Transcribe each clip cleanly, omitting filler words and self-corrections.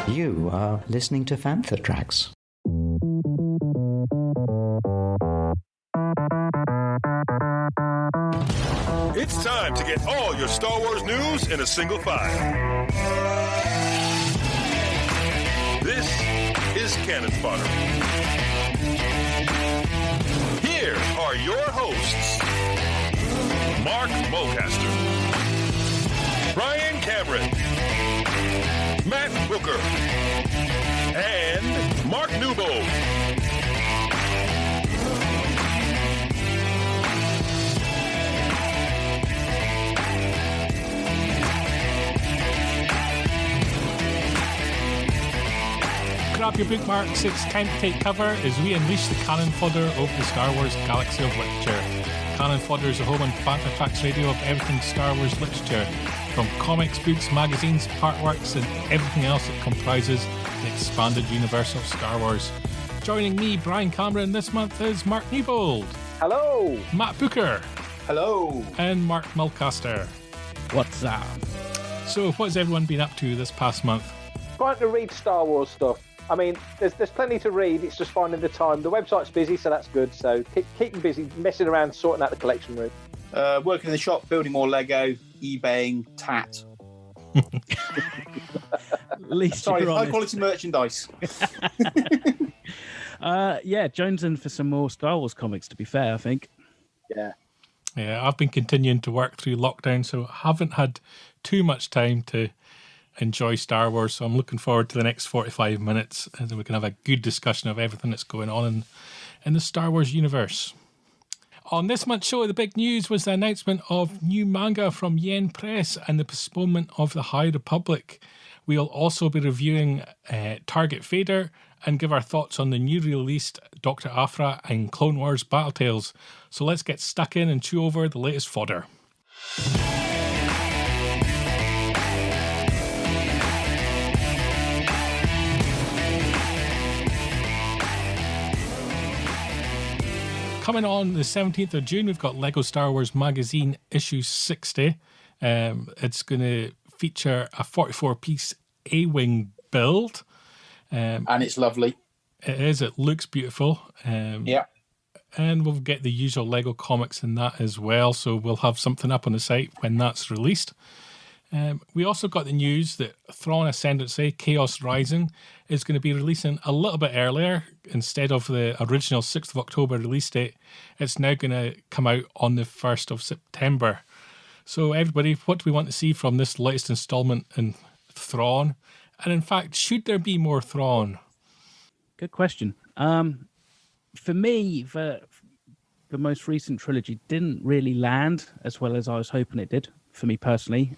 You are listening to Fantha Tracks. It's time to get all your Star Wars news in a single file. This is Canon Fodder. Here are your hosts, Mark Mulcaster, Brian Cameron, Matt Booker, and Mark Newbold. Grab your bookmarks, it's time to take cover as we unleash the Canon Fodder of the Star Wars Galaxy of Literature. Canon Fodder is the home on Fantha Tracks Radio of everything Star Wars literature, from comics, books, magazines, partworks, and everything else that comprises the expanded universe of Star Wars. Joining me, Brian Cameron, this month is Mark Newbold. Hello. Matt Booker. Hello. And Mark Mulcaster. What's up? So, what's everyone been up to this past month? Trying to read Star Wars stuff. I mean, there's plenty to read. It's just finding the time. The website's busy, so that's good. So keep them busy, messing around, sorting out the collection room. Working in the shop, building more Lego, eBaying, tat. At least Sorry, you're high honest. quality merchandise. Yeah, jonesing for some more Star Wars comics, to be fair, I think. Yeah. Yeah, I've been continuing to work through lockdown, so I haven't had too much time to enjoy Star Wars, so I'm looking forward to the next 45 minutes and then we can have a good discussion of everything that's going on in the Star Wars universe. On this month's show, the big news was the announcement of new manga from Yen Press and the postponement of the High Republic. We'll also be reviewing Target Vader and give our thoughts on the newly released Dr. Aphra and Clone Wars Battle Tales. So let's get stuck in and chew over the latest fodder. Coming on the 17th of June, we've got Lego Star Wars Magazine issue 60. It's going to feature a 44-piece A-Wing build. And it's lovely. It is. It looks beautiful. Yeah. And we'll get the usual Lego comics in that as well. So we'll have something up on the site when that's released. We also got the news that Thrawn Ascendancy, Chaos Rising, is going to be releasing a little bit earlier. Instead of the original 6th of October release date, it's now going to come out on the 1st of September. So everybody, what do we want to see from this latest installment in Thrawn? And in fact, should there be more Thrawn? Good question. For me, the most recent trilogy didn't really land as well as I was hoping it did, for me personally.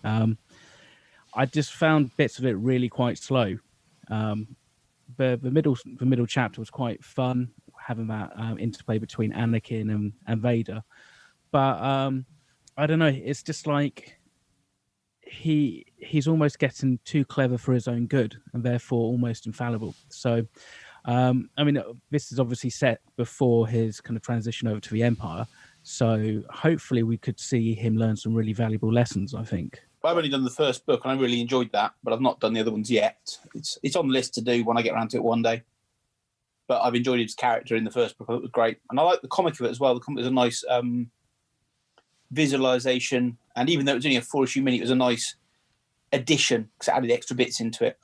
I just found bits of it really quite slow. The middle chapter was quite fun, having that interplay between Anakin and Vader. But I don't know, it's just like he's almost getting too clever for his own good and therefore almost infallible. So, I mean, this is obviously set before his kind of transition over to the Empire. So hopefully we could see him learn some really valuable lessons, I think. I've only done the first book and I really enjoyed that, but I've not done the other ones yet. It's on the list to do when I get around to it one day. But I've enjoyed his character in the first book. I thought it was great. And I like the comic of it as well. The comic was a nice visualization. And even though it was only a 4-issue mini, it was a nice addition because it added extra bits into it.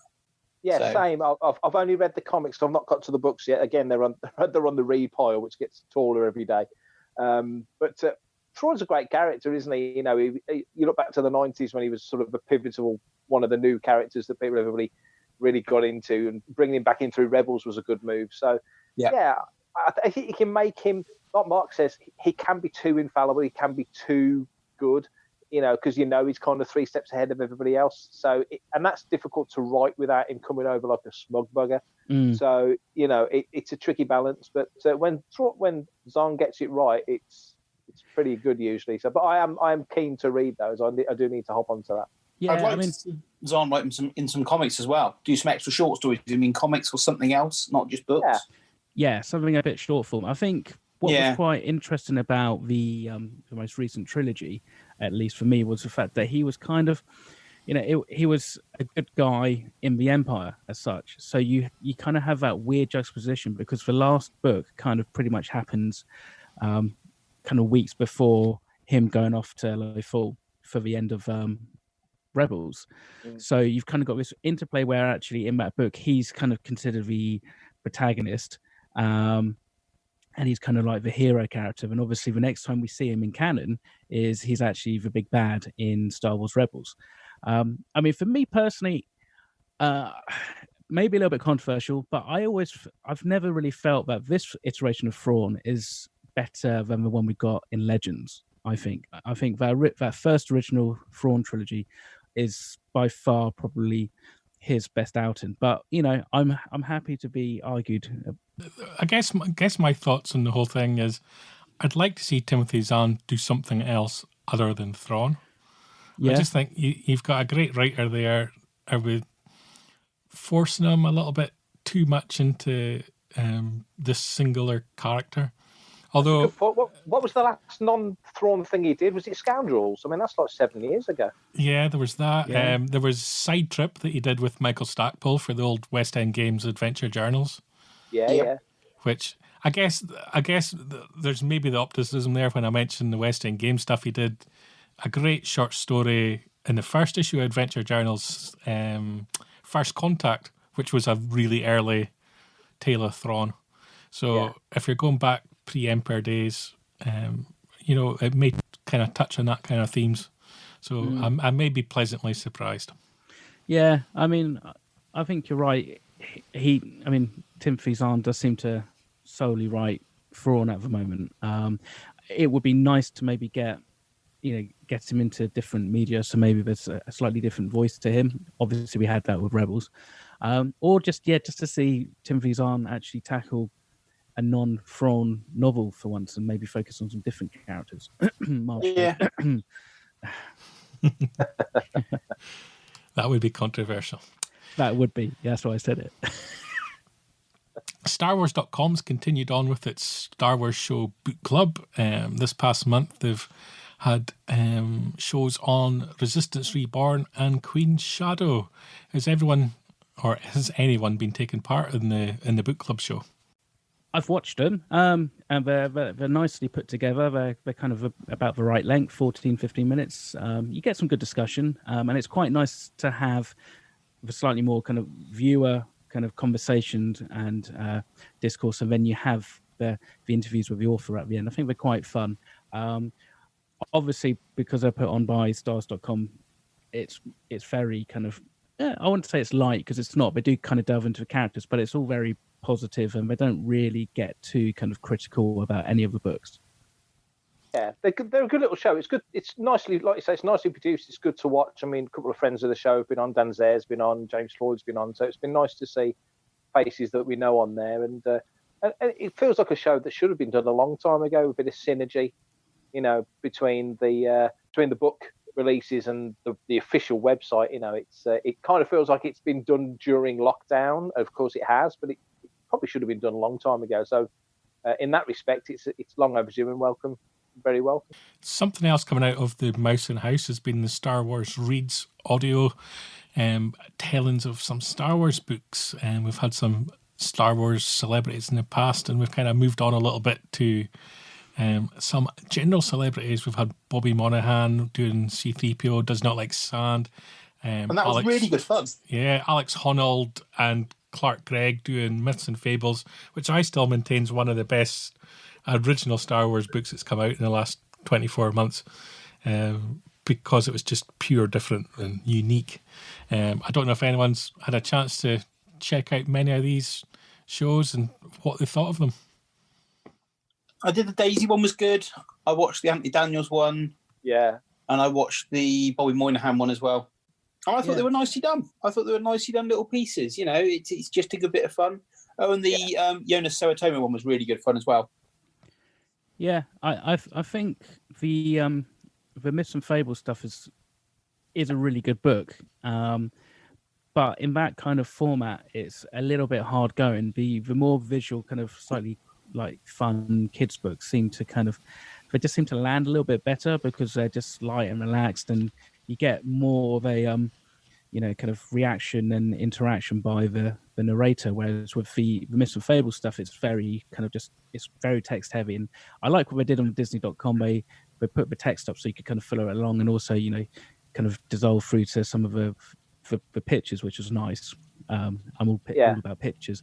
Yeah, So- same. I've only read the comics, so I've not got to the books yet. Again, they're on the read pile, which gets taller every day. But Thrawn's a great character, isn't he? You know, you look back to the 90s when he was sort of a pivotal, one of the new characters that people really got into, and bringing him back in through Rebels was a good move. So, yeah I think you can make him, like Mark says, he can be too infallible, he can be too good, you know, because he's kind of 3 steps ahead of everybody else. So, and that's difficult to write without him coming over like a smug bugger. So, you know, it's a tricky balance. But when Zahn gets it right, it's pretty good usually. So, but I am keen to read those. I do need to hop onto that. Yeah, I'd like to see Zahn write in some comics as well. Do some extra short stories. Do you mean comics or something else, not just books? Yeah, something a bit short form. I think what was quite interesting about the most recent trilogy, at least for me, was the fact that he was kind of he was a good guy in the Empire as such. So you kind of have that weird juxtaposition, because the last book kind of pretty much happens kind of weeks before him going off to Lothal for the end of Rebels. So you've kind of got this interplay where actually in that book he's kind of considered the protagonist, and he's kind of like the hero character. And obviously the next time we see him in canon is he's actually the big bad in Star Wars Rebels. I mean, for me personally, maybe a little bit controversial, but I've never really felt that this iteration of Thrawn is better than the one we got in Legends. I think that first original Thrawn trilogy is by far probably his best outing. But I'm happy to be argued. I guess my thoughts on the whole thing is, I'd like to see Timothy Zahn do something else other than Thrawn. Yeah. I just think you've got a great writer there. Are we forcing him a little bit too much into this singular character? Although, what was the last non-Thrawn thing he did? Was it Scoundrels? I mean, that's like 7 years ago. Yeah, there was that. Yeah. There was Side Trip that he did with Michael Stackpole for the old West End Games Adventure Journals. Yeah. Which I guess there's maybe the optimism there when I mentioned the West End Game stuff. He did a great short story in the first issue of Adventure Journals, First Contact, which was a really early tale of Thrawn. So if you're going back pre-Empire days, it may kind of touch on that kind of themes. So I may be pleasantly surprised. Yeah, I mean, I think you're right. Timothy Zahn does seem to solely write Thrawn at the moment. It would be nice to maybe get him into different media, so maybe there's a slightly different voice to him. Obviously, we had that with Rebels, or just to see Timothy Zahn actually tackle a non-Thrawn novel for once, and maybe focus on some different characters. Yeah. That would be controversial. That would be. That's why I said it. StarWars.com's continued on with its Star Wars Show Book Club. This past month, they've had shows on Resistance Reborn and Queen's Shadow. Has anyone been taking part in the book club show? I've watched them, and they're nicely put together. They're kind of about the right length, 14, 15 minutes. You get some good discussion, and it's quite nice to have the slightly more kind of viewer kind of conversations and discourse, and then you have the interviews with the author at the end. I think they're quite fun. Obviously, because they're put on by Stars.com, it's very kind of, I wouldn't say it's light, because it's not. They do kind of delve into the characters, but it's all very positive, and they don't really get too kind of critical about any of the books. Yeah, they're a good little show. It's good. It's nicely, like you say, it's nicely produced. It's good to watch. I mean, a couple of friends of the show have been on. Dan Zare's been on. James Floyd's been on. So it's been nice to see faces that we know on there. And it feels like a show that should have been done a long time ago. A bit of synergy, between the book releases and the official website. It kind of feels like it's been done during lockdown. Of course, it has, but it probably should have been done a long time ago. So in that respect, it's long overdue and welcome. Very welcome. Something else coming out of the Mouse and House has been the Star Wars Reads audio tellings of some Star Wars books, and we've had some Star Wars celebrities in the past, and we've kind of moved on a little bit to some general celebrities. We've had Bobby Monahan doing C-3PO Does Not Like Sand, and that was really good fun. Yeah, Alex Honnold and Clark Gregg doing Myths and Fables, which I still maintain is one of the best original Star Wars books that's come out in the last 24 months, because it was just pure different and unique. I don't know if anyone's had a chance to check out many of these shows and what they thought of them. I did the Daisy one, was good. I watched the Anthony Daniels one. Yeah. And I watched the Bobby Moynihan one as well. And I thought they were nicely done. I thought they were nicely done little pieces. It's just a good bit of fun. Oh, and the Jonas Suotoma one was really good fun as well. Yeah, I think the Myths and Fables stuff is a really good book, but in that kind of format, it's a little bit hard going. The more visual, kind of slightly like fun kids books seem to land a little bit better, because they're just light and relaxed, and you get more of a kind of reaction and interaction by the narrator, whereas with the Myths and Fable stuff, it's very kind of it's very text heavy. And I like what they did on Disney.com. They put the text up so you could kind of follow it along, and also kind of dissolve through to some of the pictures, which was nice. I'm all about pictures,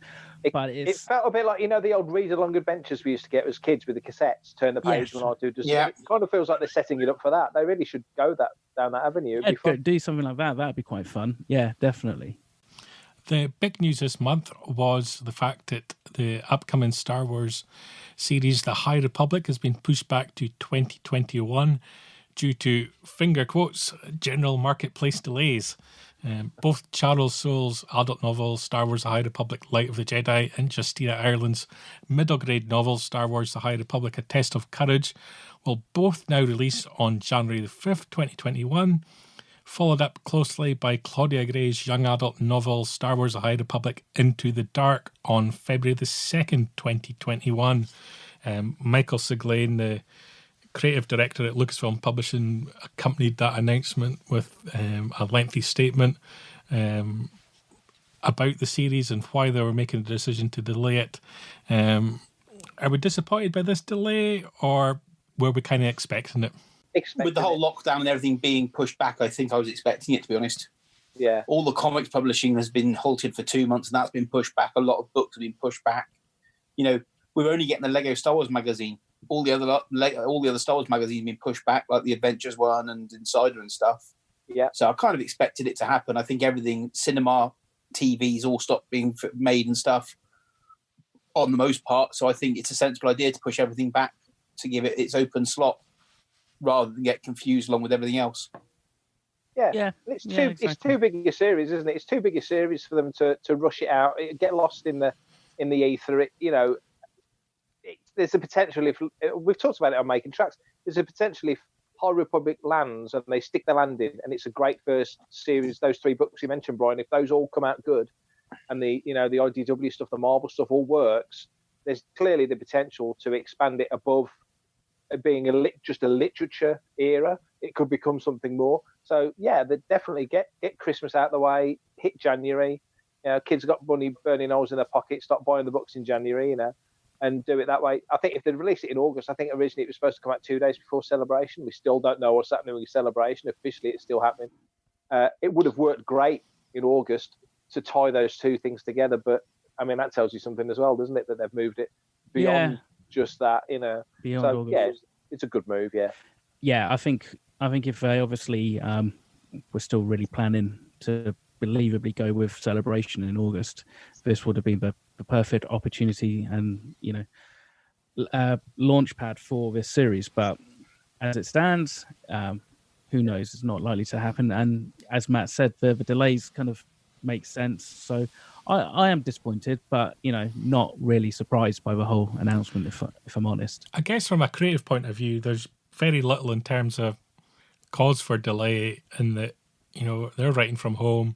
but it felt a bit like the old read-along adventures we used to get as kids with the cassettes. Turn the page when I do. It kind of feels like they're setting it up for that. They really should go down that avenue. Do something like that. That'd be quite fun. Yeah, definitely. The big news this month was the fact that the upcoming Star Wars series, The High Republic, has been pushed back to 2021 due to, finger quotes, general marketplace delays. Both Charles Soule's adult novel, Star Wars The High Republic, Light of the Jedi, and Justina Ireland's middle-grade novel, Star Wars The High Republic, A Test of Courage, will both now release on January the 5th, 2021, followed up closely by Claudia Gray's young adult novel, Star Wars The High Republic, Into the Dark, on February the 2nd, 2021. Michael Siglain, the creative director at Lucasfilm Publishing, accompanied that announcement with a lengthy statement about the series and why they were making the decision to delay it. Are we disappointed by this delay, or were we kind of expecting it? With the whole lockdown and everything being pushed back, I think I was expecting it, to be honest. Yeah. All the comics publishing has been halted for 2 months, and that's been pushed back. A lot of books have been pushed back. We're only getting the Lego Star Wars magazine. All the other Star Wars magazines have been pushed back, like the Adventures one and Insider and stuff. Yeah. So I kind of expected it to happen. I think everything, cinema, TVs, all stopped being made and stuff on the most part. So I think it's a sensible idea to push everything back to give it its open slot rather than get confused along with everything else. Yeah. It's too big a series, isn't it? It's too big a series for them to rush it out. It get lost in the ether. There's a potential, if we've talked about it on Making Tracks, there's a potential if High Republic lands and they stick the landing and it's a great first series, those 3 books you mentioned, Brian, if those all come out good and the IDW stuff, the Marvel stuff all works, there's clearly the potential to expand it above being just a literature era. It could become something more. So yeah, they definitely get Christmas out of the way, hit January. Kids got money burning holes in their pockets, stop buying the books in January, and do it that way. I think if they release it in August, I think originally it was supposed to come out 2 days before Celebration. We still don't know what's happening with Celebration. Officially, it's still happening. It would have worked great in August to tie those two things together, but I mean that tells you something as well, doesn't it? That they've moved it beyond just that, Beyond so August. yeah, it's a good move. Yeah, I think if they obviously were still really planning to believably go with Celebration in August, this would have been the perfect opportunity and launch pad for this series. But as it stands, who knows? It's not likely to happen. And as Matt said, the delays kind of make sense. So I am disappointed, but not really surprised by the whole announcement. If I'm honest, I guess from a creative point of view, there's very little in terms of cause for delay in that they're writing from home.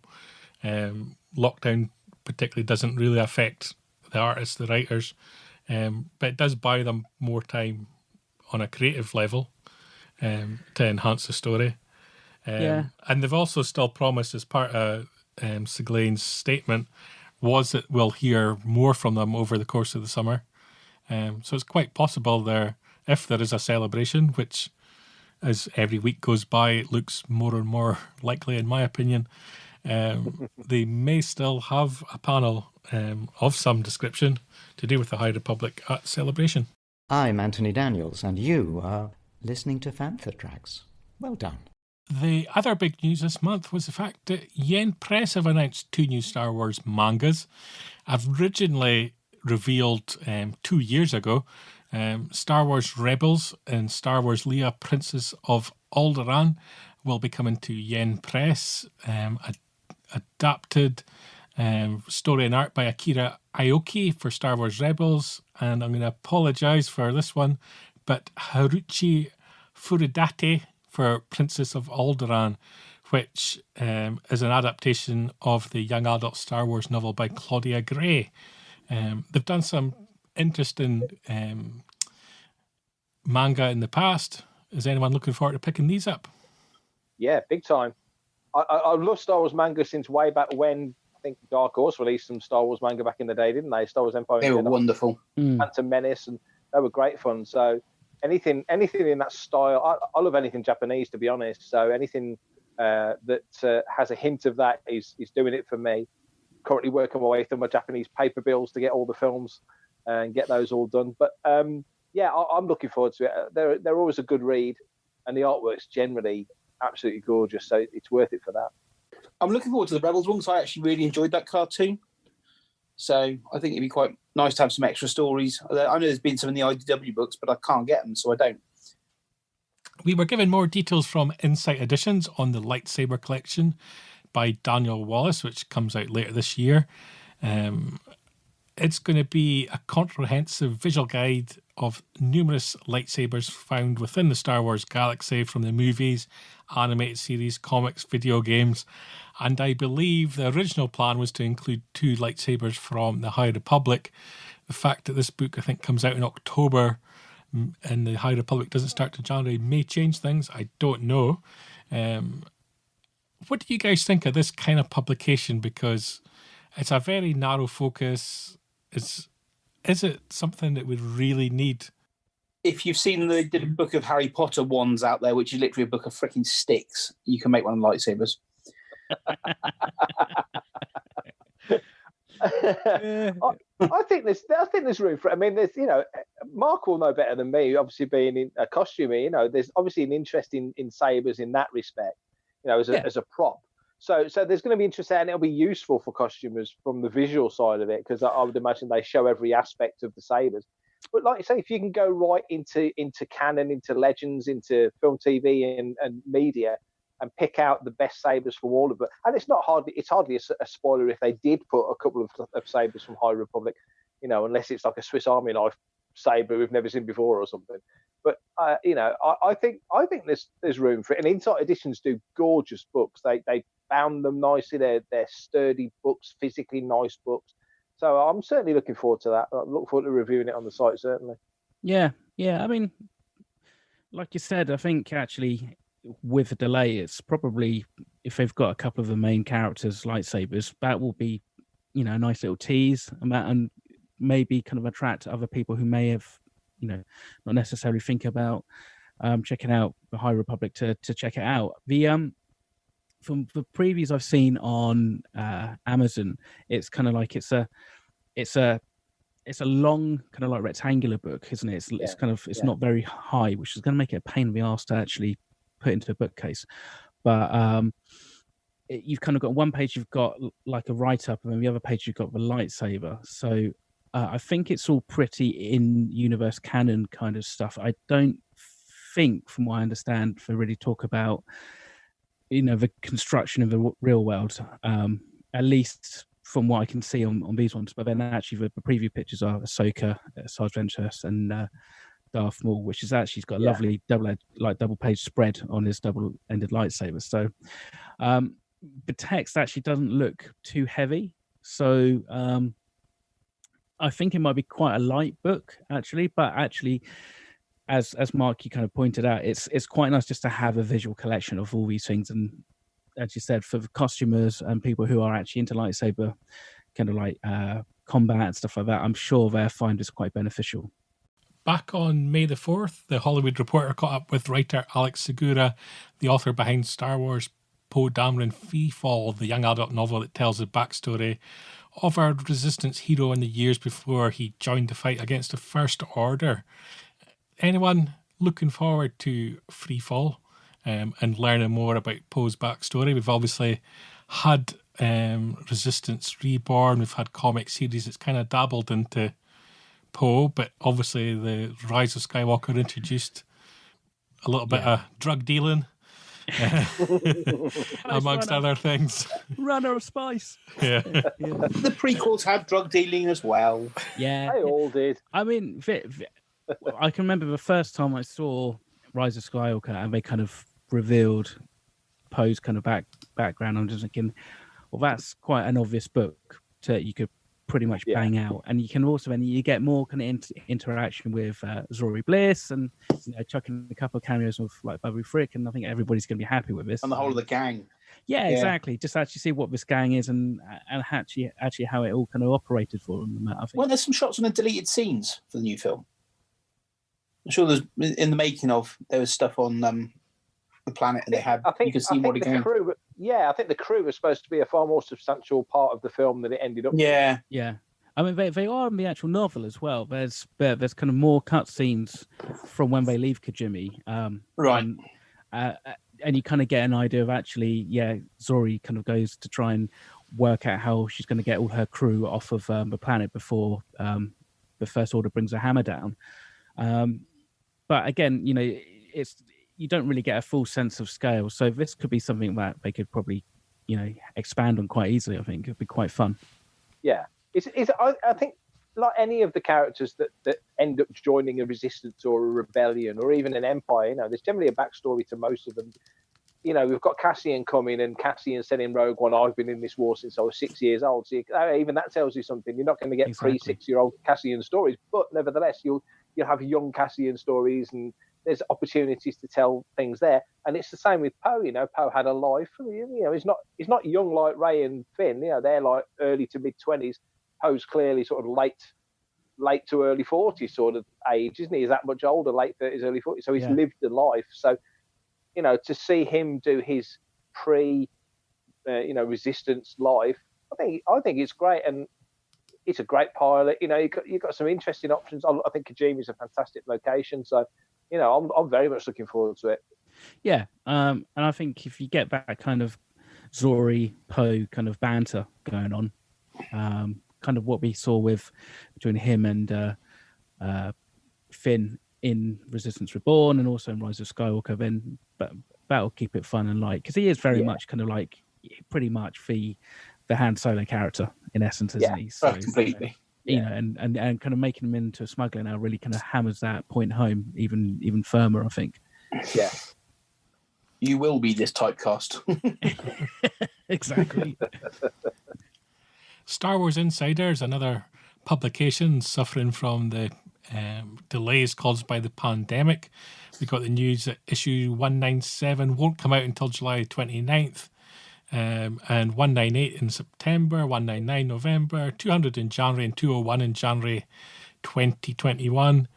Lockdown particularly doesn't really affect the artists, the writers, but it does buy them more time on a creative level to enhance the story. And they've also still promised, as part of Siglain's statement, was that we'll hear more from them over the course of the summer. So it's quite possible if there is a celebration, which as every week goes by, it looks more and more likely, in my opinion, they may still have a panel of some description to do with the High Republic at Celebration. I'm Anthony Daniels, and you are listening to Fantha Tracks. Well done. The other big news this month was the fact that Yen Press have announced 2 new Star Wars mangas. Originally revealed 2 years ago, Star Wars Rebels and Star Wars Leia, Princess of Alderaan, will be coming to Yen Press. Adapted story and art by Akira Aoki for Star Wars Rebels, and I'm going to apologise for this one, but Haruchi Furudate for Princess of Alderaan, which is an adaptation of the young adult Star Wars novel by Claudia Gray. They've done some interesting manga in the past. Is anyone looking forward to picking these up? Yeah, big time. I've loved Star Wars manga since way back when. I think Dark Horse released some Star Wars manga back in the day, didn't they? Star Wars Empire. They were Jedi, wonderful. Phantom Menace, and they were great fun. So anything in that style, I love anything Japanese, to be honest. So anything that has a hint of that is doing it for me. Currently working my way through my Japanese paper bills to get all the films and get those all done. But yeah, I'm looking forward to it. They're always a good read, and the artwork's generally absolutely gorgeous, so it's worth it for that. I'm looking forward to the Rebels one because I actually really enjoyed that cartoon. So I think it'd be quite nice to have some extra stories. I know there's been some in the IDW books, but I can't get them, so I don't. We were given more details from Insight Editions on the Lightsaber Collection by Daniel Wallace, which comes out later this year. It's going to be a comprehensive visual guide of numerous lightsabers found within the Star Wars galaxy, from the movies, animated series, comics, video games. And I believe the original plan was to include 2 lightsabers from the High Republic. The fact that this book, I think, comes out in October and the High Republic doesn't start till January may change things. I don't know. What do you guys think of this kind of publication? Because it's a very narrow focus. Is it something that we really need? If you've seen the book of Harry Potter ones out there, which is literally a book of freaking sticks, you can make one of lightsabers. I think there's room for it. I mean, there's, Mark will know better than me, obviously being in a costumer, there's obviously an interest in sabers in that respect, as a prop. So there's going to be interest there, and it'll be useful for costumers from the visual side of it, because I would imagine they show every aspect of the sabers. But like you say, if you can go right into canon, into legends, into film, TV, and media, and pick out the best sabers from all of it, and it's hardly a spoiler if they did put a couple of sabers from High Republic, unless it's like a Swiss Army knife saber we've never seen before or something. But I think there's room for it. And Insight Editions do gorgeous books. They bound them nicely. They're sturdy books, physically nice books. So I'm certainly looking forward to that. I look forward to reviewing it on the site, certainly. Yeah. I mean, like you said, I think actually with a delay, it's probably, if they've got a couple of the main characters' lightsabers, that will be, a nice little tease and maybe kind of attract other people who may have, not necessarily think about checking out the High Republic to check it out. From the previews I've seen on Amazon, it's kind of like it's a long kind of like rectangular book, isn't it? It's not very high, which is going to make it a pain in the arse to actually put into a bookcase. But you've kind of got one page, you've got like a write-up, and then the other page you've got the lightsaber. So I think it's all pretty in-universe canon kind of stuff. I don't think, from what I understand, they really talk about the construction of the real world, at least from what I can see on these ones. But then actually the preview pictures are Ahsoka, Sarge Ventress, and Darth Maul, which is actually got a lovely double page spread on his double-ended lightsaber. So the text actually doesn't look too heavy. So I think it might be quite a light book, actually. But actually, as Mark, you kind of pointed out, it's quite nice just to have a visual collection of all these things. And as you said, for the costumers and people who are actually into lightsaber, kind of like combat and stuff like that, I'm sure they'll find this quite beneficial. Back on May the 4th, the Hollywood Reporter caught up with writer Alex Segura, the author behind Star Wars Poe Dameron Freefall, the young adult novel that tells the backstory of our Resistance hero in the years before he joined the fight against the First Order. Anyone looking forward to Freefall and learning more about Poe's backstory? We've obviously had Resistance Reborn, we've had comic series that's kind of dabbled into Poe, but obviously the Rise of Skywalker introduced a little bit of drug dealing amongst other things. Runner of spice. Yeah. The prequels had drug dealing as well. Yeah, They all did. I mean, I can remember the first time I saw Rise of Skywalker and they kind of revealed Poe's kind of background. I'm just thinking, well, that's quite an obvious book that you could pretty much bang out. And you can also, and you get more kind of interaction with Zori Bliss, and chucking a couple of cameos of like Babu Frick, and I think everybody's going to be happy with this. And the whole of the gang. Yeah, exactly. Just actually see what this gang is, and actually how it all kind of operated for them. I think. Well, there's some shots on the deleted scenes for the new film. I'm sure there's in the making of, there was stuff on the planet, and you could see what again. I think the crew was supposed to be a far more substantial part of the film than it ended up. Yeah. I mean, they are in the actual novel as well. There's kind of more cutscenes from when they leave Kijimi. Right. And you kind of get an idea of actually, Zori kind of goes to try and work out how she's going to get all her crew off of the planet before the First Order brings a hammer down. But again, you don't really get a full sense of scale. So this could be something that they could probably, expand on quite easily. I think it'd be quite fun. Yeah, I think like any of the characters that end up joining a resistance or a rebellion or even an empire, there's generally a backstory to most of them. We've got Cassian coming, and Cassian said in Rogue One, "I've been in this war since I was 6 years old." So even that tells you something. You're not going to get pre-6-year-old Cassian stories, but nevertheless, you'll have young Cassian stories, and there's opportunities to tell things there. And it's the same with Poe. Poe had a life. He's not young like Rey and Finn. They're like early to mid-20s. Poe's clearly sort of late to early 40s sort of age, isn't he? He's that much older, late 30s, early 40s. So he's lived a life. So, to see him do his resistance life, I think it's great, and it's a great pilot. You've got some interesting options. I think Kijimi is a fantastic location. So, I'm very much looking forward to it. Yeah, and I think if you get that kind of Zori Poe kind of banter going on, kind of what we saw between him and Finn in Resistance Reborn, and also in Rise of Skywalker, then that'll keep it fun and light, because he is very much kind of like pretty much the Han Solo character in essence, isn't he? So, completely. And kind of making him into a smuggler now really kind of hammers that point home even firmer, I think. Yeah. You will be this typecast. Exactly. Star Wars Insider is another publication suffering from the delays caused by the pandemic. We got the news that issue 197 won't come out until July 29th, and 198 in September, 199 November, 200 in January, and 201 in January 2021.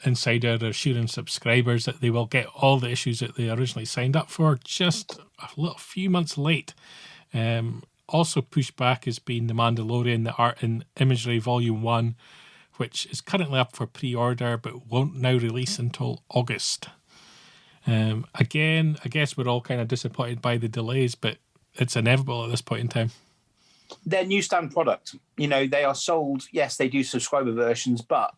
Insider are assuring subscribers that they will get all the issues that they originally signed up for, just a few months late. Also pushed back has been The Mandalorian, The Art and Imagery Volume 1, which is currently up for pre-order but won't now release until August. Again, I guess we're all kind of disappointed by the delays, but it's inevitable at this point in time. They're newsstand product. They are sold. Yes, they do subscriber versions, but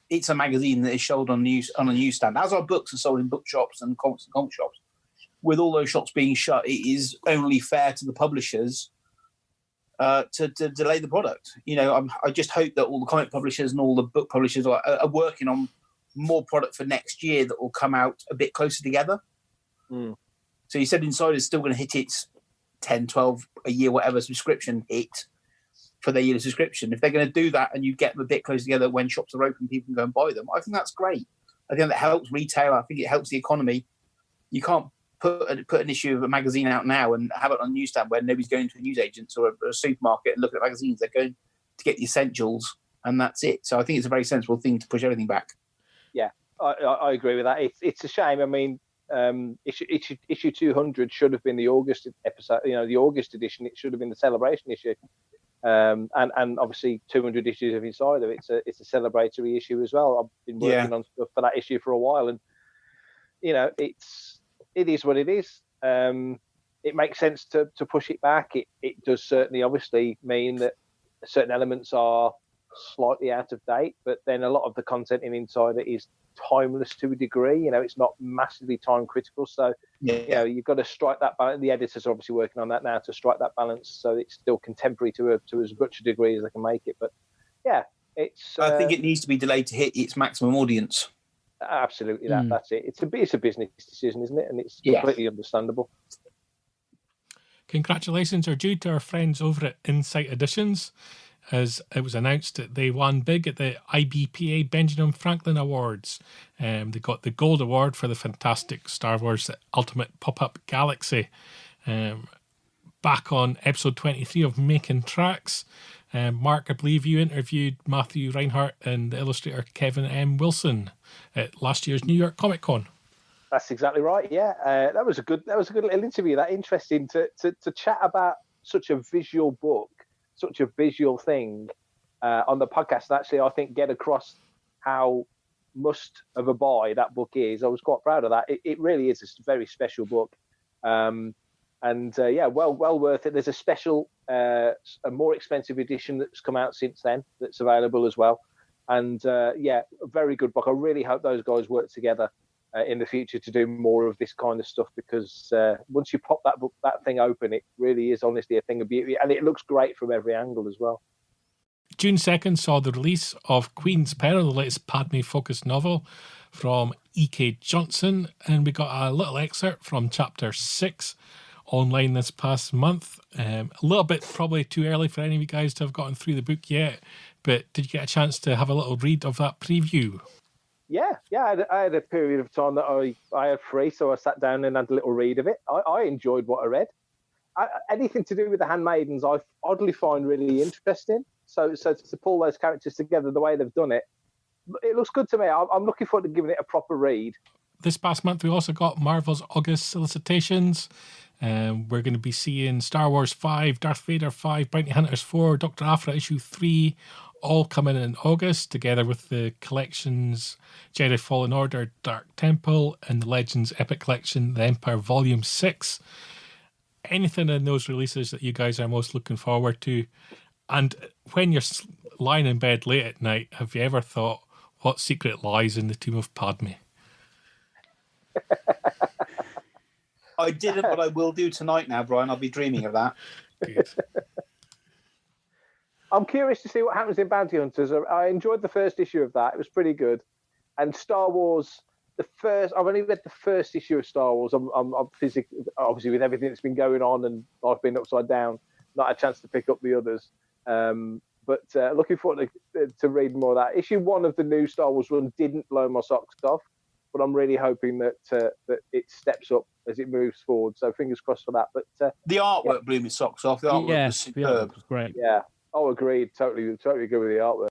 it's a magazine that is sold on a newsstand. As our books are sold in bookshops and comic shops. With all those shops being shut, it is only fair to the publishers to delay the product. I just hope that all the comic publishers and all the book publishers are working on more product for next year that will come out a bit closer together. So you said Insider is still going to hit its 10, 12 a year, whatever subscription hit for their yearly subscription. If they're going to do that and you get them a bit closer together when shops are open, people can go and buy them, I think that's great. I think that helps retail. I think it helps the economy. You can't put an issue of a magazine out now and have it on a newsstand where nobody's going to a newsagent or a supermarket and looking at magazines. They're going to get the essentials, and that's it. So I think it's a very sensible thing to push everything back. Yeah, I agree with that. It's a shame. I mean, issue 200 should have been the August episode. The August edition. It should have been the celebration issue. And obviously 200 issues of Insider. It's a celebratory issue as well. I've been working on stuff for that issue for a while, and it is what it is. It makes sense to push it back. It does certainly obviously mean that certain elements are slightly out of date, but then a lot of the content in Insider is timeless to a degree. It's not massively time critical. So, you've got to strike that balance. The editors are obviously working on that now to strike that balance so it's still contemporary to as much a degree as they can make it. But yeah, I think it needs to be delayed to hit its maximum audience. Absolutely, that's it. It's a business decision, isn't it? And it's completely understandable. congratulations are due to our friends over at Insight Editions, as it was announced that they won big at the IBPA Benjamin Franklin Awards. They got the Gold Award for the fantastic Star Wars Ultimate Pop-Up Galaxy. Back on episode 23 of Making Tracks, Mark, I believe you interviewed Matthew Reinhardt and the illustrator Kevin M. Wilson at last year's New York Comic Con. That's exactly right. Yeah, that was a good little interview. That interesting to chat about such a visual book, such a visual thing on the podcast. And actually, I think get across how must of a buy that book is. I was quite proud of that. It really is a very special book. Yeah, well worth it. There's a special, a more expensive edition that's come out since then that's available as well. And yeah, a very good book. I really hope those guys work together in the future to do more of this kind of stuff, because once you pop that thing open, it really is honestly a thing of beauty, and it looks great from every angle as well. June 2nd saw the release of Queen's Peril, the latest Padme-focused novel from E.K. Johnson, and we got a little excerpt from Chapter 6 online this past month. A little bit probably too early for any of you guys to have gotten through the book yet, but did you get a chance to have a little read of that preview? Yeah, I had a period of time that I had free, so I sat down and had a little read of it. I enjoyed what I read. Anything to do with the Handmaidens, I oddly find really interesting. So to pull those characters together the way they've done it, it looks good to me. I'm looking forward to giving it a proper read. This past month, we also got Marvel's August solicitations. We're going to be seeing Star Wars 5, Darth Vader 5, Bounty Hunters 4, Dr. Aphra issue 3, all coming in August, together with the collections Jedi Fallen Order, Dark Temple, and the Legends Epic Collection, The Empire Volume 6. Anything in those releases that you guys are most looking forward to? And when you're lying in bed late at night, have you ever thought, what secret lies in the tomb of Padme? I didn't, but I will do tonight now, Brian. I'll be dreaming of that. Good. I'm curious to see what happens in Bounty Hunters. I enjoyed the first issue of that. It was pretty good. And Star Wars, I've only read the first issue of Star Wars. I'm physically, obviously with everything that's been going on and I've been upside down, not had a chance to pick up the others. But looking forward to reading more of that. Issue 1 of the new Star Wars run didn't blow my socks off, but I'm really hoping that it steps up as it moves forward. So fingers crossed for that. But the artwork blew my socks off. The artwork was superb. The artwork was great. Yeah. Oh, agreed. Totally agree with the artwork.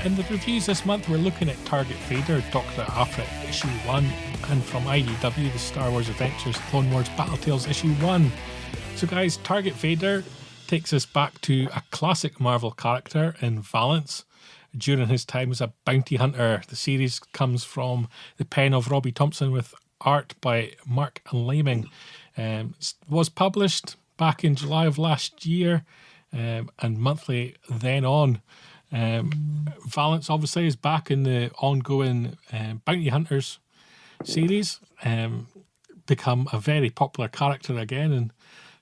In the reviews this month, we're looking at Target Vader, Dr. Aphra issue 1, and from IDW, the Star Wars Adventures Clone Wars Battle Tales issue 1. So guys, Target Vader takes us back to a classic Marvel character in Valance during his time as a bounty hunter. The series comes from the pen of Robbie Thompson with art by Mark Laming. Was published back in July of last year and monthly then on. Valance obviously is back in the ongoing Bounty Hunters series, become a very popular character again, and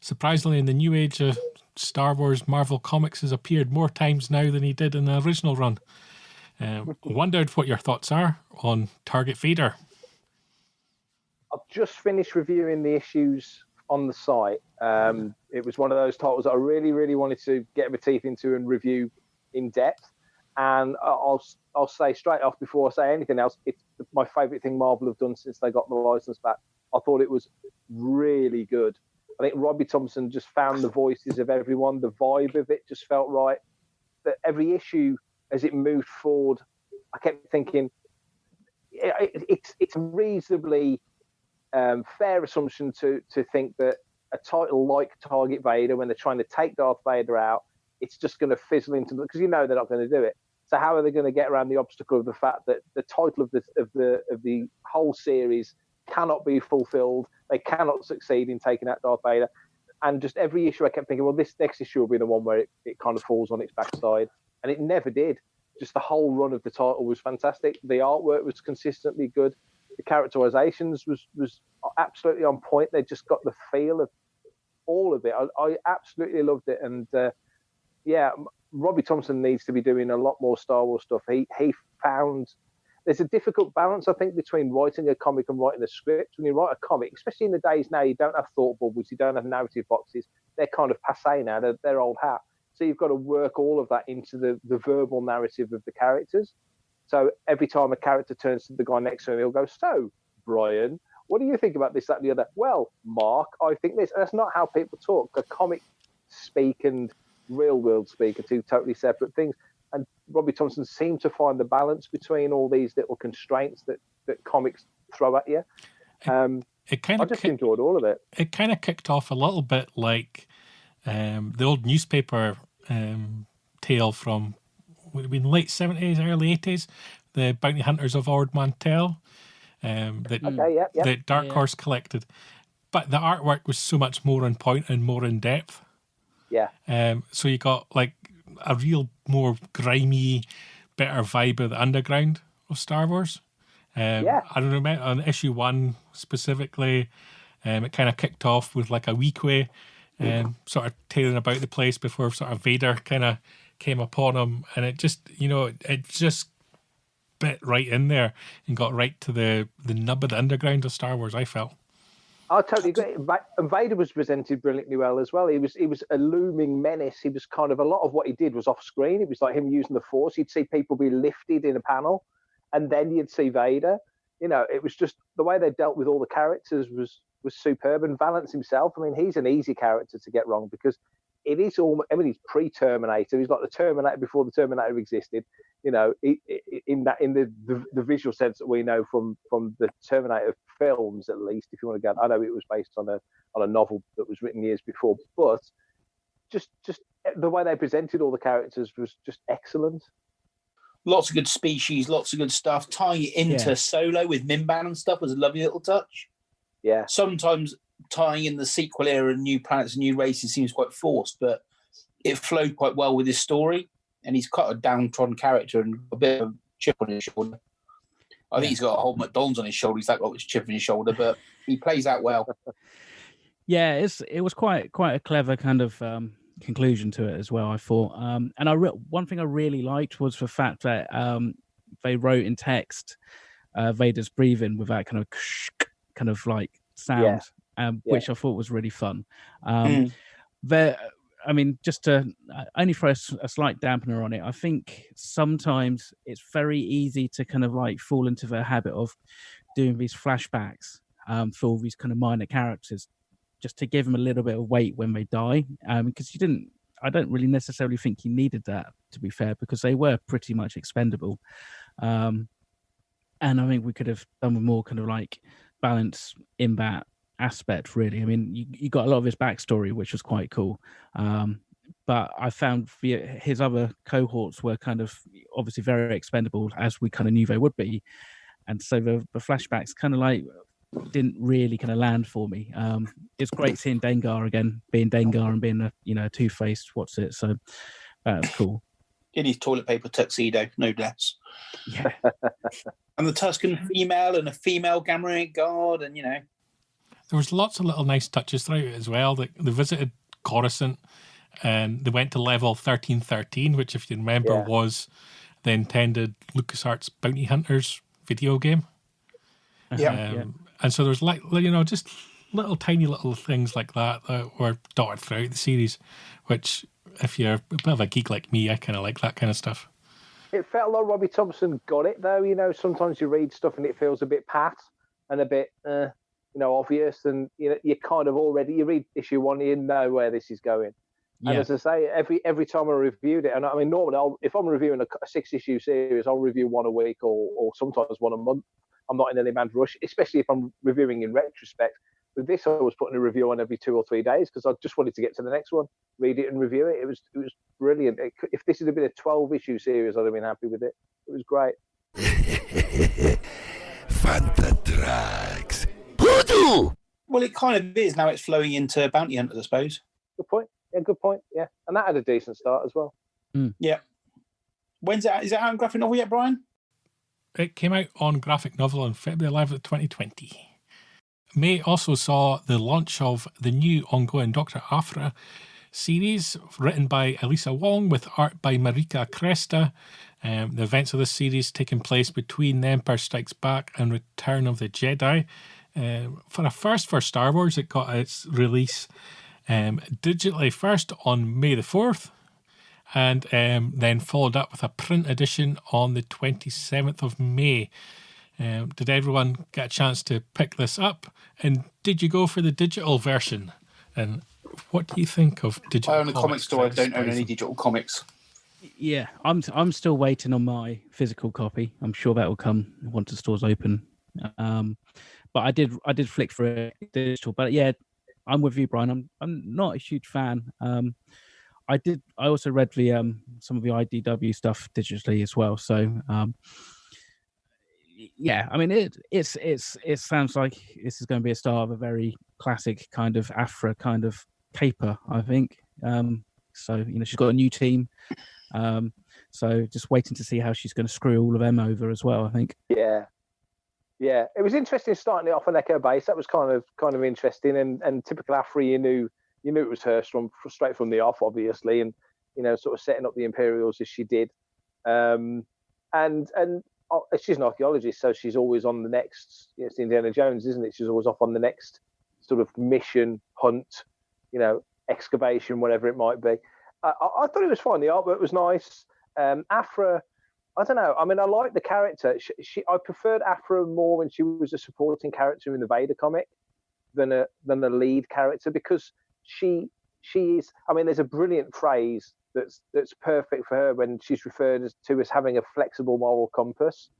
surprisingly in the new age of Star Wars, Marvel Comics has appeared more times now than he did in the original run. Wondered what your thoughts are on Target Vader. I've just finished reviewing the issues on the site. It was one of those titles that I really, really wanted to get my teeth into and review in depth. And I'll say straight off before I say anything else, it's my favourite thing Marvel have done since they got the license back. I thought it was really good. I think Robbie Thompson just found the voices of everyone. The vibe of it just felt right. That every issue, as it moved forward, I kept thinking it's a reasonably fair assumption to think that a title like Target Vader, when they're trying to take Darth Vader out, it's just going to fizzle into because they're not going to do it. So how are they going to get around the obstacle of the fact that the title of the whole series cannot be fulfilled? They cannot succeed in taking out Darth Vader. And just every issue I kept thinking, well, this next issue will be the one where it kind of falls on its backside. And it never did. Just the whole run of the title was fantastic. The artwork was consistently good. The characterizations was absolutely on point. They just got the feel of all of it. I absolutely loved it, and Robbie Thompson needs to be doing a lot more Star Wars stuff. He found there's a difficult balance, I think, between writing a comic and writing a script. When you write a comic, especially in the days now, you don't have thought bubbles, you don't have narrative boxes. They're kind of passé now. They're old hat. So you've got to work all of that into the verbal narrative of the characters. So every time a character turns to the guy next to him, he'll go, "So, Brian, what do you think about this, that, and the other?" "Well, Mark, I think this." And that's not how people talk. The comic speak and real world speak are two totally separate things. And Robbie Thompson seemed to find the balance between all these little constraints that comics throw at you. I just enjoyed all of it. It kind of kicked off a little bit like the old newspaper tale from would have been late 70s, early 80s, the Bounty Hunters of Ord Mantell that Dark Horse collected. But the artwork was so much more on point and more in depth. Yeah. So you got like a real more grimy, better vibe of the underground of Star Wars. I don't know, on issue 1 specifically, it kind of kicked off with like a Weequay sort of tearing about the place before sort of Vader kind of came upon him, and it just, it just bit right in there and got right to the nub of the underground of Star Wars, I felt. I totally agree. And Vader was presented brilliantly well as well. He was a looming menace. He was kind of, a lot of what he did was off screen. It was like him using the Force. You'd see people be lifted in a panel, and then you'd see Vader. It was just the way they dealt with all the characters was superb. And Valance himself, I mean, he's an easy character to get wrong because it is almost, I mean, he's pre-Terminator. He's like the Terminator before the Terminator existed. In the visual sense that we know from the Terminator films, at least, if you want to go. I know it was based on a novel that was written years before, but just the way they presented all the characters was just excellent. Lots of good species, lots of good stuff. Tying it into Solo with Mimban and stuff was a lovely little touch. Yeah. Sometimes tying in the sequel era and new planets and new races seems quite forced, but it flowed quite well with his story. And he's quite a downtrodden character and a bit of a chip on his shoulder. I think he's got a whole McDonald's on his shoulder. He's got a chip on his shoulder, but he plays out well. Yeah, it was quite a clever kind of conclusion to it as well, I thought. And one thing I really liked was the fact that they wrote in text Vader's breathing with that kind of like sound, which I thought was really fun. I mean, just to only throw a slight dampener on it, I think sometimes it's very easy to kind of like fall into the habit of doing these flashbacks for all these kind of minor characters, just to give them a little bit of weight when they die. Because I don't really necessarily think you needed that, to be fair, because they were pretty much expendable. And I think we could have done with more kind of like balance in that aspect, really. I mean, you got a lot of his backstory, which was quite cool, but I found his other cohorts were kind of obviously very expendable, as we kind of knew they would be, and so the flashbacks kind of like didn't really kind of land for me. It's great seeing Dengar again, being Dengar and being a two-faced so that's cool. In his toilet paper tuxedo, no less. Yeah. And the Tuscan female and a female Gamorrean guard, and there was lots of little nice touches throughout it as well. They visited Coruscant, and they went to level 1313, which, if you remember, was the intended LucasArts Bounty Hunters video game. And so there's just little tiny little things like that were dotted throughout the series, which, if you're a bit of a geek like me, I kind of like that kind of stuff. It felt like Robbie Thompson got it, though. Sometimes you read stuff and it feels a bit pat and a bit obvious, and you kind of already, you read issue 1, you know where this is going. And as I say, every time I reviewed it, and I mean, normally if I'm reviewing a 6-issue series, I'll review one a week or sometimes one a month. I'm not in any mad rush, especially if I'm reviewing in retrospect. With this, I was putting a review on every 2 or 3 days because I just wanted to get to the next one, read it and review it. It was brilliant. If this had been a 12-issue series, I'd have been happy with it. It was great. Fantatrax. Well, it kind of is now. It's flowing into Bounty Hunters, I suppose. Good point. Yeah, good point. Yeah, and that had a decent start as well. Yeah. When's it out? Is it out in graphic novel yet, Brian? It came out on graphic novel on February 11th, 2020. May also saw the launch of the new ongoing Dr. Aphra series, written by Elisa Wong with art by Marika Cresta. The events of this series taking place between The Empire Strikes Back and Return of the Jedi. For a first for Star Wars, it got its release digitally first on May the 4th, and then followed up with a print edition on the 27th of May. Did everyone get a chance to pick this up? And did you go for the digital version? And what do you think of digital? I own a comic store. I don't own any digital comics. Yeah, I'm still waiting on my physical copy. I'm sure that will come once the store's open. But I did flick for it digital. But yeah, I'm with you, Brian. I'm not a huge fan. I also read the some of the IDW stuff digitally as well. So yeah, I mean it sounds like this is going to be a start of a very classic kind of Aphra kind of caper, I think. So she's got a new team. So just waiting to see how she's going to screw all of them over as well, I think. Yeah, it was interesting starting it off on Echo Base. That was kind of interesting, and typical Aphra, you knew it was her straight from the off, obviously, and sort of setting up the Imperials as she did. And she's an archaeologist, so she's always on the next. It's Indiana Jones, isn't it? She's always off on the next sort of mission, hunt, excavation, whatever it might be. I thought it was fine. The artwork was nice. Aphra, I don't know. I mean, I like the character. I preferred Aphra more when she was a supporting character in the Vader comic than a lead character, because she is. I mean, there's a brilliant phrase that's perfect for her when she's referred to as having a flexible moral compass,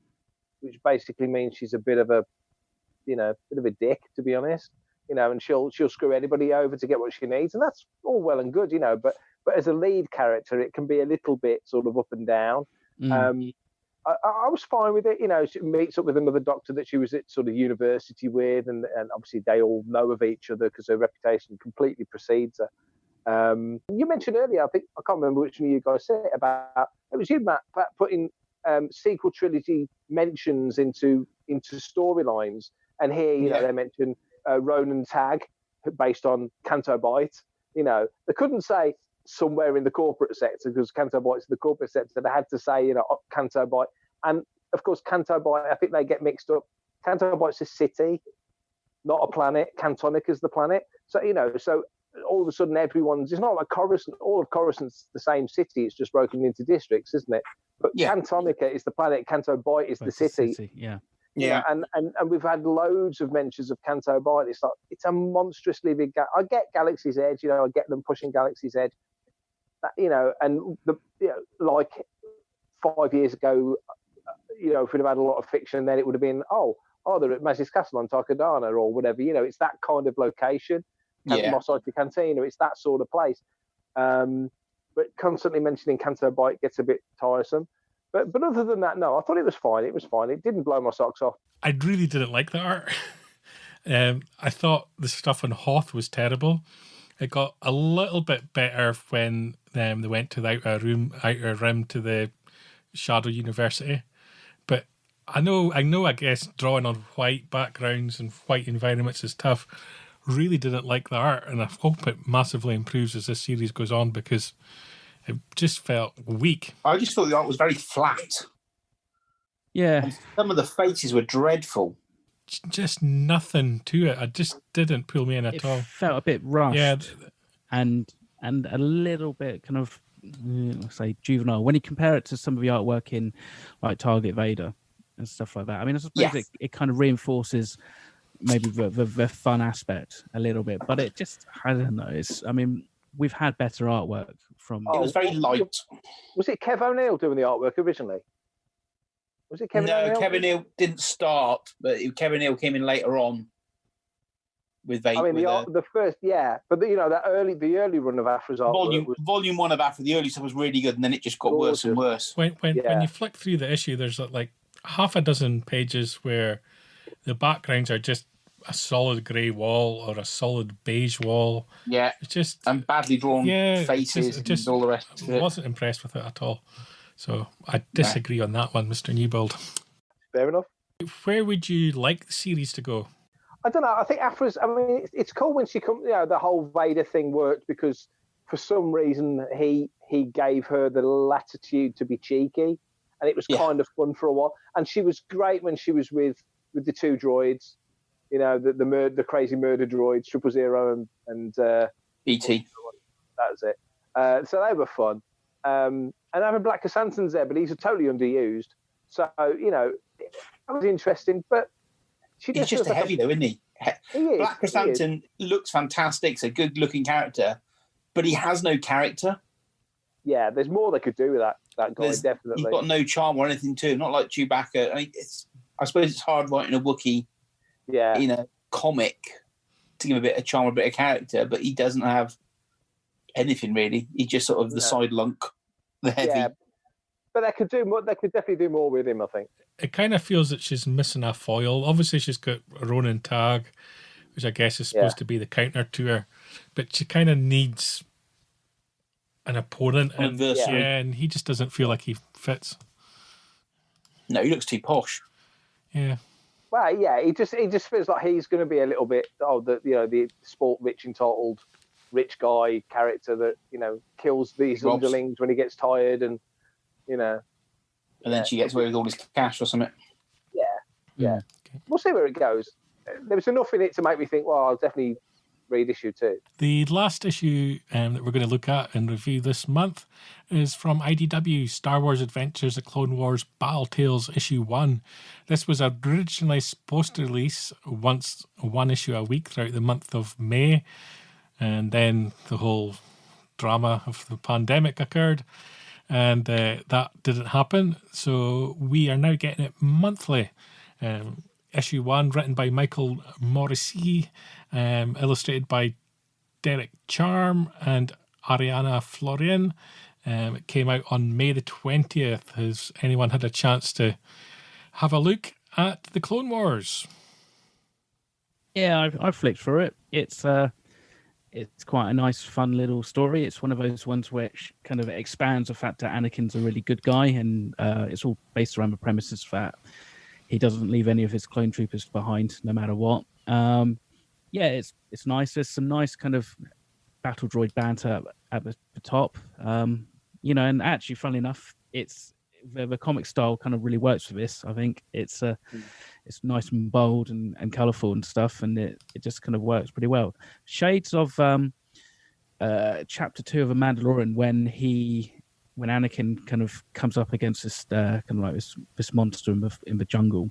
which basically means she's a bit of a dick, to be honest. And she'll screw anybody over to get what she needs, and that's all well and good, But as a lead character, it can be a little bit sort of up and down. I was fine with it. She meets up with another doctor that she was at sort of university with, and obviously they all know of each other because her reputation completely precedes her. You mentioned earlier, I can't remember which one of you guys said it, about it was you, Matt, about putting sequel trilogy mentions into storylines, and here they mentioned Ronan Tag based on Canto Bight. They couldn't say somewhere in the corporate sector because Canto Bight's in the corporate sector. They had to say Canto Bight, and of course Canto Bight, I think they get mixed up. Canto Bight's a city, not a planet. Cantonica's the planet. So so all of a sudden it's not like Coruscant. All of Coruscant's the same city. It's just broken into districts, isn't it? But yeah. Cantonica is the planet. Canto Bight is the city. Yeah. And we've had loads of mentions of Canto Bight. It's a monstrously big. I get Galaxy's Edge. I get them pushing Galaxy's Edge. And like 5 years ago, if we'd have had a lot of fiction, then it would have been they're at Maz's Castle on Takodana or whatever. It's that kind of location. Mos Eisley Cantina. It's that sort of place. But constantly mentioning Canto Bight gets a bit tiresome. But other than that, no, I thought it was fine. It was fine. It didn't blow my socks off. I really didn't like the art. I thought the stuff on Hoth was terrible. It got a little bit better when they went to the outer rim to the Shadow University. But I guess drawing on white backgrounds and white environments is tough. Really didn't like the art, and I hope it massively improves as this series goes on, because it just felt weak. I just thought the art was very flat. Yeah. And some of the faces were dreadful. Just nothing to it. It just didn't pull me in at all. It felt a bit rushed. Yeah. And a little bit kind of, say, juvenile. When you compare it to some of the artwork in like Target Vader and stuff like that. I mean, I suppose it kind of reinforces maybe the fun aspect a little bit. But it just, I don't know. We've had better artwork from... It was very light. Was it Kev O'Neill doing the artwork originally? Was it Kevin O'Neill? No, Kevin O'Neill didn't start, but Kevin O'Neill came in later on with Vader. I mean, the first, but the early run of Aphra's artwork volume 1 of Aphra, the early stuff was really good, and then it just got worse and worse. When you flick through the issue, there's like half a dozen pages where the backgrounds are just a solid grey wall or a solid beige wall. Yeah, it's just and badly drawn faces and all the rest of it. I wasn't impressed with it at all. So I disagree on that one, Mr. Newbold. Fair enough. Where would you like the series to go? I don't know. I think Afra's. I mean, it's cool when she comes. The whole Vader thing worked because for some reason he gave her the latitude to be cheeky, and it was kind of fun for a while. And she was great when she was with the two droids. The crazy murder droids, 000 and BT. That was it. So they were fun. And having Black Chrysanthemum's there, but he's totally underused. So that was interesting. But he's just a heavy, though, isn't he? He is. Black Chrysanthemum looks fantastic. It's a good-looking character, but he has no character. Yeah, there's more they could do with that guy. Definitely, he's got no charm or anything to him. Not like Chewbacca. I suppose it's hard writing a Wookiee, in a comic, to give a bit of charm, a bit of character, but he doesn't have anything really. He's just sort of the side lunk, the heavy. Yeah. But they could do more. They could definitely do more with him, I think. It kind of feels that she's missing a foil. Obviously, she's got Ronan Tag, which I guess is supposed to be the counter to her, but she kind of needs an opponent. And he just doesn't feel like he fits. No, he looks too posh. Yeah. Well, yeah, he just feels like he's going to be a little bit the sport rich entitled rich guy character that kills these underlings when he gets tired and. And then she gets away with all his cash or something. Yeah. Okay. We'll see where it goes. There was enough in it to make me think, well, I'll definitely read issue 2. The last issue that we're going to look at and review this month is from IDW, Star Wars Adventures, The Clone Wars Battle Tales, issue 1. This was originally supposed to release one issue a week throughout the month of May, and then the whole drama of the pandemic occurred. And that didn't happen, so we are now getting it monthly. Issue 1, written by Michael Morrissey, illustrated by Derek Charm and Ariana Florian. It came out on May the 20th. Has anyone had a chance to have a look at the Clone Wars? Yeah, I've flicked through it. It's quite a nice, fun little story. It's one of those ones which kind of expands the fact that Anakin's a really good guy, and it's all based around the premises that he doesn't leave any of his clone troopers behind, no matter what. It's nice. There's some nice kind of battle droid banter at the top. And actually, funnily enough, it's the comic style kind of really works for this. I think it's nice and bold and colourful and stuff, and it just kind of works pretty well. Shades of chapter 2 of A Mandalorian when Anakin kind of comes up against this kind of like this monster in the jungle.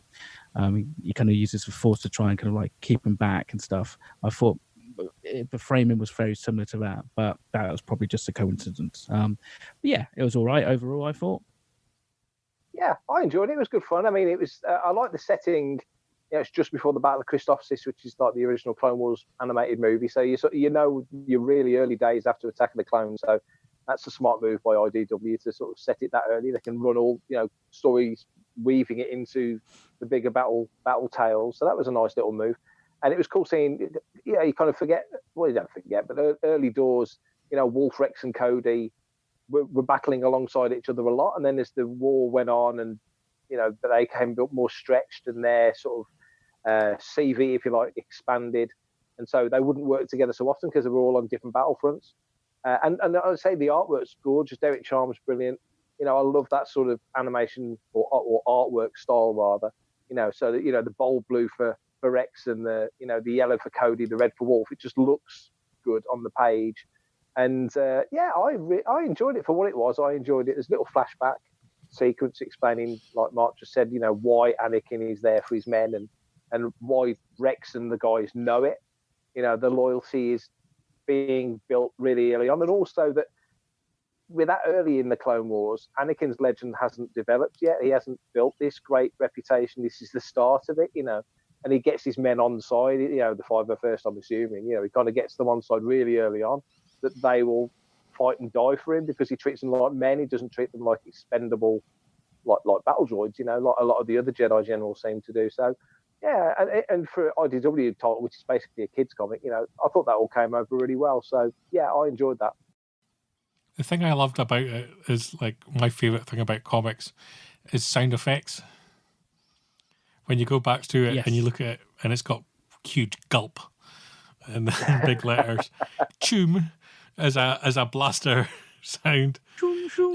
He kind of uses the Force to try and kind of like keep him back and stuff. I thought the framing was very similar to that, but that was probably just a coincidence. It was all right overall, I thought. Yeah, I enjoyed it. It was good fun. I mean, it was. I like the setting. It's just before the Battle of Christophsis, which is like the original Clone Wars animated movie. So you're really early days after Attack of the Clones. So that's a smart move by IDW to sort of set it that early. They can run all stories, weaving it into the bigger battle tales. So that was a nice little move, and it was cool seeing. Yeah, you kind of forget. Well, you don't forget, but early doors. Wolf, Rex, and Cody were battling alongside each other a lot, and then as the war went on, and they came more stretched, and their sort of CV, if you like, expanded, and so they wouldn't work together so often because they were all on different battlefronts. And I would say the artwork's gorgeous. Derek Charm's brilliant. I love that sort of animation or artwork style rather. So that the bold blue for Rex and the yellow for Cody, the red for Wolf. It just looks good on the page. And I enjoyed it for what it was. I enjoyed it. There's a little flashback sequence explaining, like Mark just said, why Anakin is there for his men and why Rex and the guys know it. The loyalty is being built really early on, and also that with that early in the Clone Wars, Anakin's legend hasn't developed yet. He hasn't built this great reputation. This is the start of it, and he gets his men on side. The 501st, I'm assuming. He kind of gets them on side really early on, that they will fight and die for him because he treats them like men. He doesn't treat them like expendable, like battle droids, like a lot of the other Jedi generals seem to do. So, yeah, and for IDW title, which is basically a kids comic, I thought that all came over really well. So, yeah, I enjoyed that. The thing I loved about it is, like, my favourite thing about comics is sound effects. When you go back to it and you look at it, and it's got huge gulp in big letters. Choom as a blaster sound.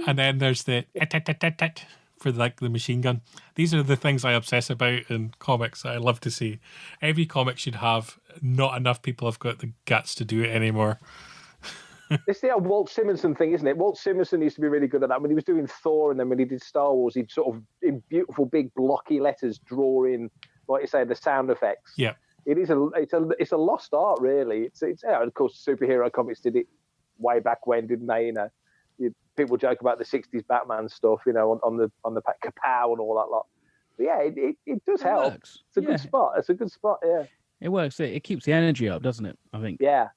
And then there's the et for like the machine gun. These are the things I obsess about in comics that I love to see. Every comic should have. Not enough people have got the guts to do it anymore. It's the old Walt Simonson thing, isn't it? Walt Simonson used to be really good at that. When he was doing Thor and then when he did Star Wars, he'd sort of, in beautiful big blocky letters, draw in, like you say, the sound effects. Yeah. It's a lost art, really. It's yeah, of course, superhero comics did it way back when, didn't they? People joke about the '60s Batman stuff, on the kapow and all that lot. But yeah, it does help. Works. It's a good spot. It's a good spot. Yeah, it works. It keeps the energy up, doesn't it? I think. Yeah.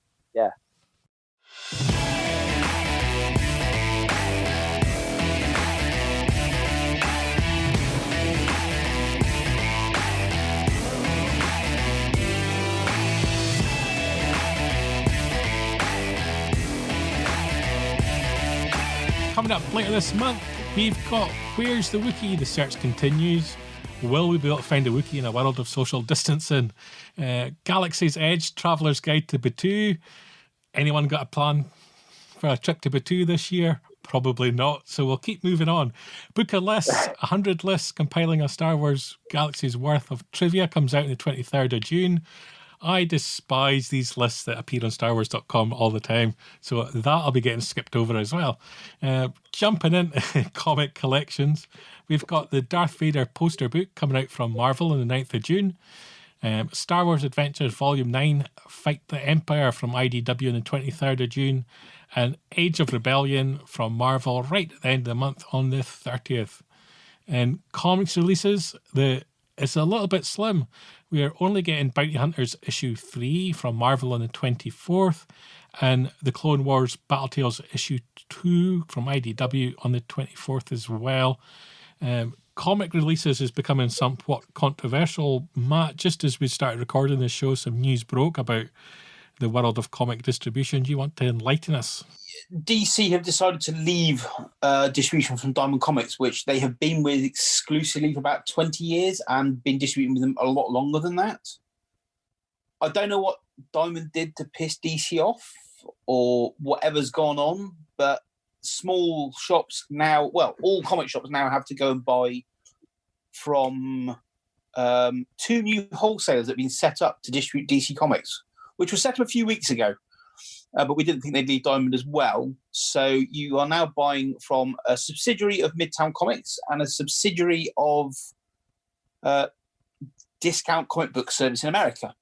Coming up later this month, we've got Where's the Wookiee? The search continues. Will we be able to find a Wookiee in a world of social distancing? Galaxy's Edge, Traveller's Guide to Batuu. Anyone got a plan for a trip to Batuu this year? Probably not, so we'll keep moving on. Book of Lists, 100 lists compiling a Star Wars galaxy's worth of trivia, comes out on the 23rd of June. I despise these lists that appear on StarWars.com all the time, so that'll be getting skipped over as well. Jumping in comic collections, we've got the Darth Vader poster book coming out from Marvel on the 9th of June. Star Wars Adventures Volume 9, Fight the Empire from IDW on the 23rd of June. And Age of Rebellion from Marvel right at the end of the month on the 30th. And comics releases, it's a little bit slim. We are only getting Bounty Hunters issue 3 from Marvel on the 24th, and the Clone Wars Battle Tales issue 2 from IDW on the 24th as well. Comic releases is becoming somewhat controversial. Matt, just as we started recording this show, some news broke about the world of comic distribution. Do you want to enlighten us? DC have decided to leave distribution from Diamond Comics, which they have been with exclusively for about 20 years and been distributing with them a lot longer than that. I don't know what Diamond did to piss DC off or whatever's gone on, but small shops now, well, all comic shops now have to go and buy from 2 new wholesalers that have been set up to distribute DC Comics, which was set up a few weeks ago. But we didn't think they'd leave Diamond as well. So you are now buying from a subsidiary of Midtown Comics and a subsidiary of Discount Comic Book Service in America.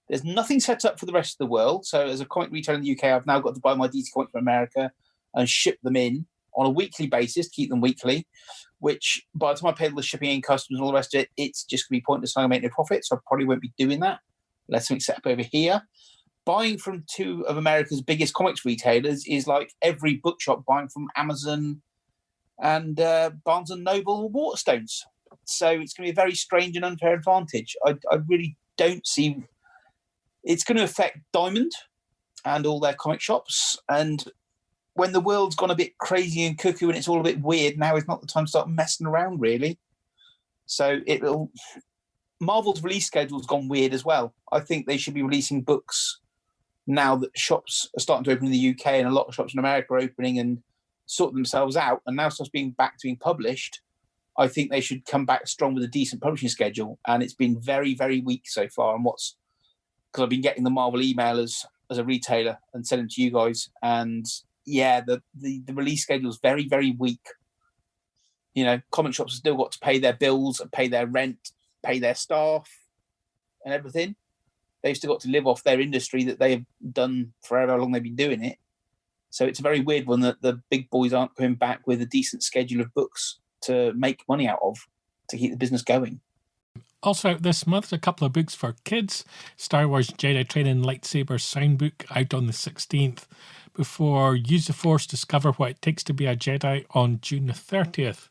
There's nothing set up for the rest of the world. So as a comic retailer in the UK, I've now got to buy my DC Comics from America and ship them in on a weekly basis, keep them weekly, which by the time I pay all the shipping and customs and all the rest of it, it's just going to be pointless and I make no profit. So I probably won't be doing that. Let something set up over here. Buying from 2 of America's biggest comics retailers is like every bookshop buying from Amazon and Barnes & Noble Waterstones. So it's going to be a very strange and unfair advantage. I really don't see... It's going to affect Diamond and all their comic shops. And when the world's gone a bit crazy and cuckoo and it's all a bit weird, now is not the time to start messing around, really. So Marvel's release schedule's gone weird as well. I think they should be releasing books now that shops are starting to open in the UK and a lot of shops in America are opening and sort themselves out, and now stuff's being published. I think they should come back strong with a decent publishing schedule, and it's been very, very weak so far. And because I've been getting the Marvel emailers as a retailer and sending them to you guys, and yeah, the release schedule is very, very weak. Comic shops have still got to pay their bills and pay their rent, pay their staff and everything. They've still got to live off their industry that they have done for however long they've been doing it. So it's a very weird one that the big boys aren't coming back with a decent schedule of books to make money out of to keep the business going. Also out this month, a couple of books for kids. Star Wars Jedi Training Lightsaber Soundbook out on the 16th, before Use the Force, Discover What It Takes to Be a Jedi on June the 30th.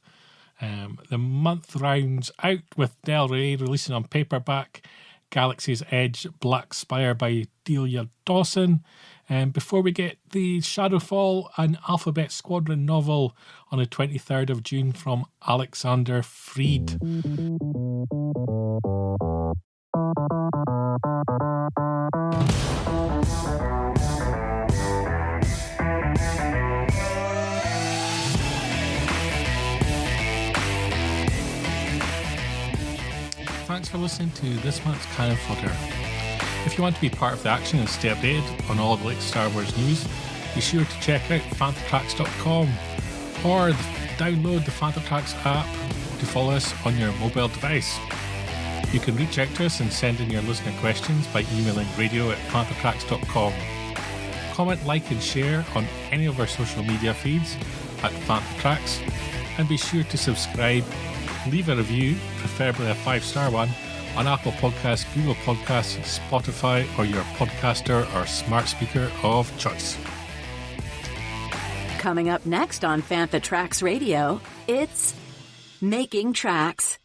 The month rounds out with Del Rey releasing on paperback Galaxy's Edge Black Spire by Delia Dawson. And before we get the Shadowfall, an Alphabet Squadron novel on the 23rd of June from Alexander Freed. thanks for listening to this month's Canon Fodder. If you want to be part of the action and stay updated on all the latest Star Wars news, be sure to check out panthertracks.com or download the Panthertracks app to follow us on your mobile device. You can reach out to us and send in your listener questions by emailing radio@panthertracks.com. Comment, like and share on any of our social media feeds at Panthertracks, and be sure to subscribe, leave a review, preferably a 5-star one, on Apple Podcasts, Google Podcasts, Spotify, or your podcaster or smart speaker of choice. Coming up next on Fantha Tracks Radio, it's Making Tracks.